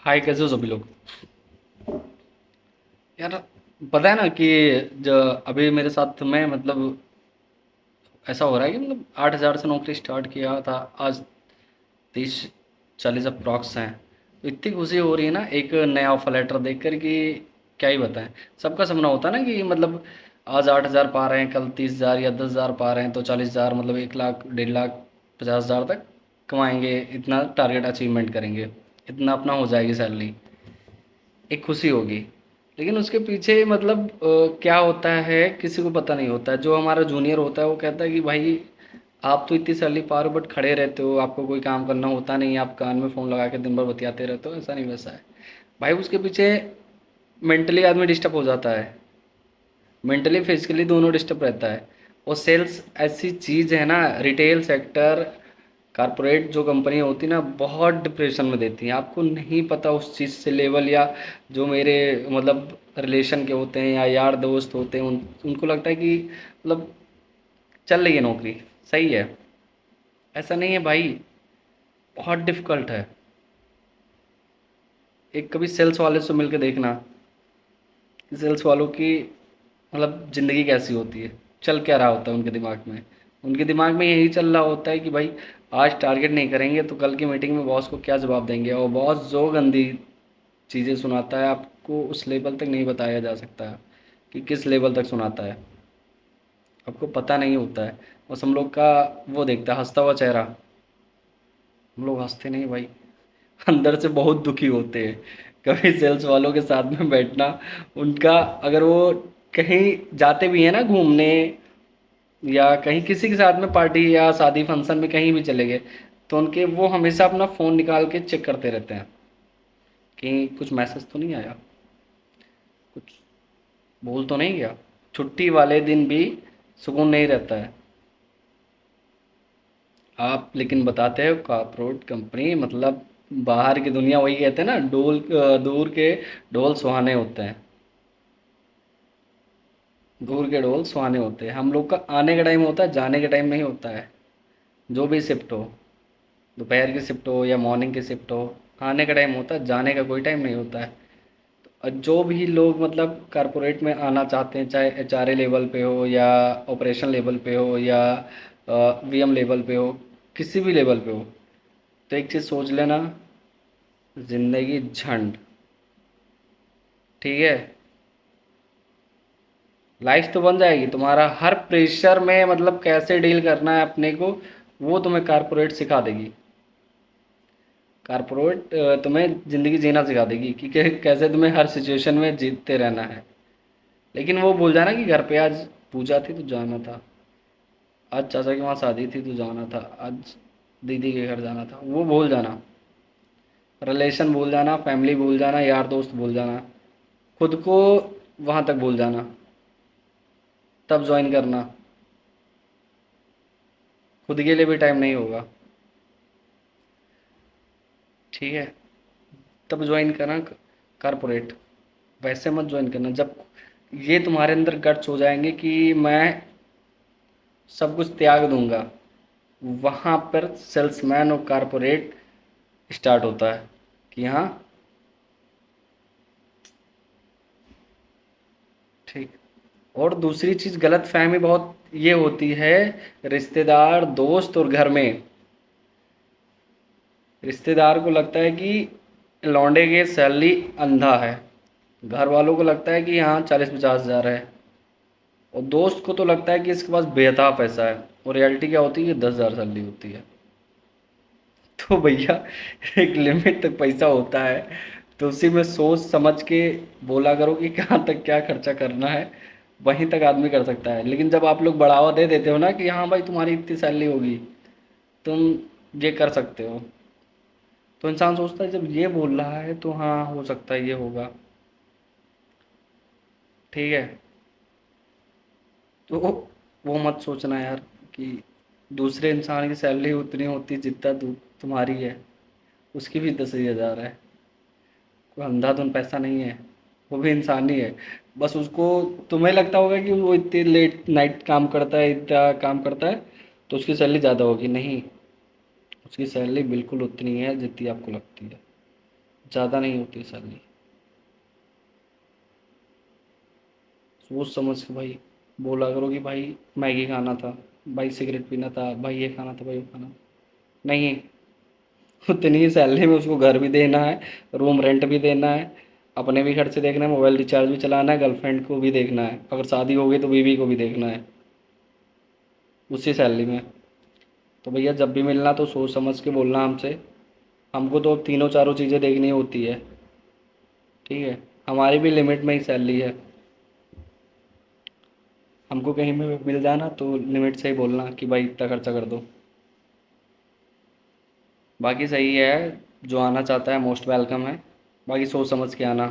हाय, कैसे हो सभी लोग। यार, पता है ना कि जो अभी मेरे साथ में मतलब ऐसा हो रहा है कि मतलब 8,000 से नौकरी स्टार्ट किया था, आज 30-40 अप्रॉक्स हैं। तो इतनी खुशी हो रही है ना एक नया ऑफर लेटर देख कर कि क्या ही बताएं। सबका सपना होता है ना कि मतलब आज 8,000 पा रहे हैं, कल 30,000 या 10,000 पा रहे हैं, तो 40,000 मतलब 1 लाख, 1.5 लाख, 50,000 तक कमाएंगे, इतना टारगेट अचीवमेंट करेंगे, इतना अपना हो जाएगी सैलरी, एक खुशी होगी। लेकिन उसके पीछे मतलब क्या होता है किसी को पता नहीं होता है। जो हमारा जूनियर होता है वो कहता है कि भाई आप तो इतनी सैलरी पा रहे हो बट खड़े रहते हो, आपको कोई काम करना होता नहीं, आप कान में फ़ोन लगा के दिन भर बतियाते रहते हो, ऐसा नहीं वैसा है। भाई उसके पीछे मेंटली आदमी डिस्टर्ब हो जाता है, मेंटली फिजिकली दोनों डिस्टर्ब रहता है। और सेल्स ऐसी चीज़ है ना, रिटेल सेक्टर, कारपोरेट जो कंपनी होती है ना, बहुत डिप्रेशन में देती हैं। आपको नहीं पता उस चीज़ से लेवल, या जो मेरे मतलब रिलेशन के होते हैं या यार दोस्त होते हैं उनको लगता है कि मतलब चल रही है नौकरी, सही है। ऐसा नहीं है भाई, बहुत डिफ़िकल्ट है। एक कभी सेल्स वाले से मिल के देखना कि सेल्स वालों की मतलब ज़िंदगी कैसी होती है, चल क्या रहा होता है उनके दिमाग में। उनके दिमाग में यही चल रहा होता है कि भाई आज टारगेट नहीं करेंगे तो कल की मीटिंग में बॉस को क्या जवाब देंगे। और बॉस जो गंदी चीज़ें सुनाता है आपको उस लेवल तक नहीं बताया जा सकता कि किस लेवल तक सुनाता है, आपको पता नहीं होता है। बस हम लोग का वो देखता है हंसता हुआ चेहरा, हम लोग हंसते नहीं भाई, अंदर से बहुत दुखी होते हैं। कभी सेल्स वालों के साथ में बैठना, उनका अगर वो कहीं जाते भी हैं ना घूमने, या कहीं किसी के साथ में पार्टी या शादी फंक्शन में कहीं भी चले गए, तो उनके वो हमेशा अपना फ़ोन निकाल के चेक करते रहते हैं कि कुछ मैसेज तो नहीं आया, कुछ भूल तो नहीं गया। छुट्टी वाले दिन भी सुकून नहीं रहता है। आप लेकिन बताते हो कॉर्पोरेट कंपनी मतलब बाहर की दुनिया, वही कहते हैं ना, दूर के ढोल सुहाने होते हैं, दूर के ढोल सुहाने होते हैं। हम लोग का आने का टाइम होता है, जाने का टाइम नहीं होता है। जो भी शिफ्ट हो, दोपहर की शिफ्ट हो या मॉर्निंग की शिफ्ट हो, आने का टाइम होता है, जाने का कोई टाइम नहीं होता है। और जो भी लोग मतलब कारपोरेट में आना चाहते हैं, चाहे एचआरए लेवल पे हो या ऑपरेशन लेवल पे हो या वीएम लेवल पे हो, किसी भी लेवल पे हो, तो एक चीज़ सोच लेना, ज़िंदगी झंड, ठीक है। लाइफ तो बन जाएगी तुम्हारा, हर प्रेशर में मतलब कैसे डील करना है अपने को, वो तुम्हें कारपोरेट सिखा देगी। कारपोरेट तुम्हें ज़िंदगी जीना सिखा देगी कि कैसे तुम्हें हर सिचुएशन में जीतते रहना है। लेकिन वो भूल जाना कि घर पे आज पूजा थी तो जाना था, आज चाचा के वहाँ शादी थी तो जाना था, आज दीदी के घर जाना था, वो भूल जाना। रिलेशन भूल जाना, फैमिली भूल जाना, यार दोस्त भूल जाना, खुद को वहाँ तक भूल जाना, तब ज्वाइन करना। खुद के लिए भी टाइम नहीं होगा, ठीक है। तब ज्वाइन करना कारपोरेट, वैसे मत ज्वाइन करना जब ये तुम्हारे अंदर गट्स हो जाएंगे कि मैं सब कुछ त्याग दूंगा। वहाँ पर सेल्समैन और कारपोरेट स्टार्ट होता है कि हाँ, ठीक। और दूसरी चीज़ गलत फहमी बहुत ये होती है, रिश्तेदार दोस्त और घर में। रिश्तेदार को लगता है कि लौंडे के सैलरी अंधा है, घर वालों को लगता है कि हाँ 40-50 हज़ार है, और दोस्त को तो लगता है कि इसके पास बेहताब पैसा है। और रियलिटी क्या होती है, 10,000 सैलरी होती है। तो भैया एक लिमिट तक पैसा होता है, तो उसी में सोच समझ के बोला करो कि कहाँ तक क्या खर्चा करना है, वहीं तक आदमी कर सकता है। लेकिन जब आप लोग बढ़ावा दे देते हो ना कि हाँ भाई तुम्हारी इतनी सैलरी होगी, तुम ये कर सकते हो, तो इंसान सोचता है जब ये बोल रहा है तो हाँ हो सकता है ये होगा, ठीक है। तो वो मत सोचना यार कि दूसरे इंसान की सैलरी उतनी होती जितना तुम्हारी है, उसकी भी 10,000 है। कोई अंधाधुन पैसा नहीं है, वो भी इंसान ही है। बस उसको, तुम्हें लगता होगा कि वो इतनी लेट नाइट काम करता है, इतना काम करता है, तो उसकी सैलरी ज़्यादा होगी, नहीं। उसकी सैलरी बिल्कुल उतनी है जितनी आपको लगती है, ज़्यादा नहीं होती सैलरी। सोच समझ के भाई बोला करो कि भाई मैगी खाना था, भाई सिगरेट पीना था, भाई ये खाना था, भाई वो खाना। नहीं, उतनी ही सैलरी में उसको घर भी देना है, रूम रेंट भी देना है, अपने भी खर्चे देखना है, मोबाइल रिचार्ज भी चलाना है, गर्लफ्रेंड को भी देखना है, अगर शादी हो गई तो बीवी को भी देखना है उसी सैलरी में। तो भैया जब भी मिलना तो सोच समझ के बोलना हमसे। हमको तो तीनों चारों चीज़ें देखनी होती है, ठीक है। हमारी भी लिमिट में ही सैलरी है। हमको कहीं में भी मिल जाना तो लिमिट से ही बोलना कि भाई इतना खर्चा कर दो। बाकी सही है, जो आना चाहता है मोस्ट वेलकम है। बाकी सोच समझ के आना।